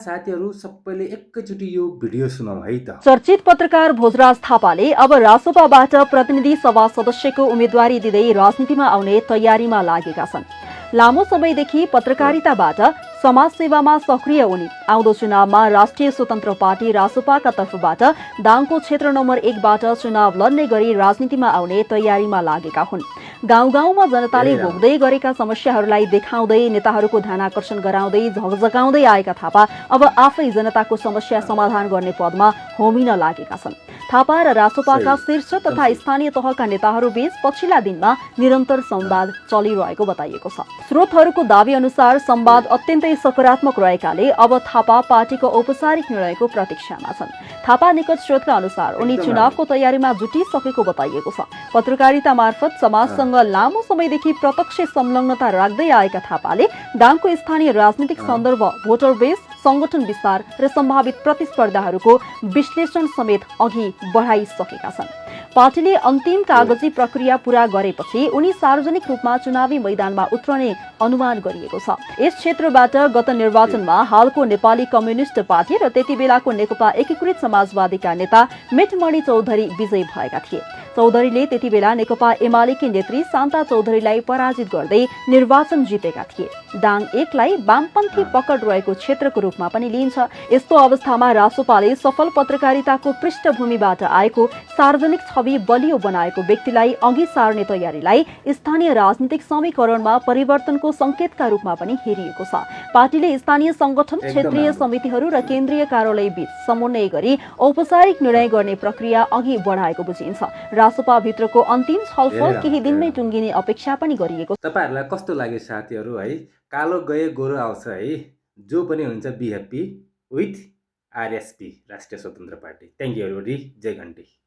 साथीहरू सबैले एकैचोटि यो भिडियो सुनौ है त। चर्चित पत्रकार भोजराज थापाले अब रासोपाबाट प्रतिनिधि सभा सदस्यको उम्मेदवारी दिँदै राजनीतिमा आउने तयारीमा लागेका छन्। लामो समयदेखि पत्रकारिताबाट समाजसेवामा सक्रिय उनी आउँदो चुनावमा राष्ट्रिय स्वतन्त्र पार्टी रासोपाका तर्फबाट दाङको क्षेत्र नम्बर 1 बाट चुनाव लड्ने गरी राजनीतिमा आउने तयारीमा लागेका हुन्। गाउँ गाउँमा जनताले भोग्दै गरेका समस्याहरूलाई देखाउँदै नेताहरूको ध्यानाकर्षण गराउँदै झकझकाउँदै आएका थापा अब आफै जनताको समस्या समाधान गर्ने पदमा होमिन लागेका छन्। थापा र रासोपाका शीर्ष तथा स्थानीय तहका नेताहरूबीच पछिल्ला दिनमा निरन्तर संवाद चलिरहेको बताइएको छ। स्रोतहरूको दावी अनुसार संवाद अत्यन्तै सकारात्मक रहेकाले अब थापा पार्टीको औपचारिक निर्णयको प्रतीक्षामा छन्। थापा निकट स्रोतका अनुसार उनी चुनावको तयारीमा जुटिसकेको बताइएको छ। पत्रकारिता मार्फत समाजसँग लामो समयदेखि प्रत्यक्ष संलग्नता राख्दै आएका थापाले दाङको स्थानीय राजनीतिक सन्दर्भ, भोटर बेस, संगठन विस्तार र सम्भावित प्रतिस्पर्धाहरूको विश्लेषण समेत अघि बढाइसकेका छन्। पार्टीले अन्तिम कागजी प्रक्रिया पूरा गरेपछि उनी सार्वजनिक रूपमा चुनावी मैदानमा उत्रने अनुमान गरिएको छ। यस क्षेत्रबाट गत निर्वाचनमा हालको नेपाली कम्युनिस्ट पार्टी र त्यति बेलाको नेकपा एकीकृत समाजवादीका नेता मेटमणि चौधरी विजयी भएका थिए। चौधरीले त्यति बेला नेकपा एमालेकी नेत्री शान्ता चौधरीलाई पराजित गर्दै निर्वाचन जितेका थिए। दाङ 1 लाई वामपन्थी पकड रहेको क्षेत्रको रूपमा पनि लिइन्छ। यस्तो अवस्थामा रासोपाले सफल पत्रकारिताको पृष्ठभूमिबाट आएको सार्वजनिक छवि बलियो बनाएको व्यक्तिलाई अघि सार्ने तयारीलाई स्थानीय राजनीतिक समीकरणमा परिवर्तनको संकेतका रूपमा पनि हेरिएको छ। पार्टीले स्थानीय संगठन, क्षेत्रीय समितिहरू र केन्द्रीय कार्यालय बीच समन्वय गरी औपचारिक निर्णय गर्ने प्रक्रिया अघि बढाएको बुझिन्छ। रासोपा भित्रको अन्तिम छलफल केही दिनमै टुङ्गिने अपेक्षा पनि गरिएको छ। तपाईहरुलाई कस्तो लाग्यो साथीहरू है? कालो गए गोरो आउँछ है। जो पनि हुन्छ be happy with RSP, Rastriya Swatantra Party. Thank you everybody. जय घन्टी।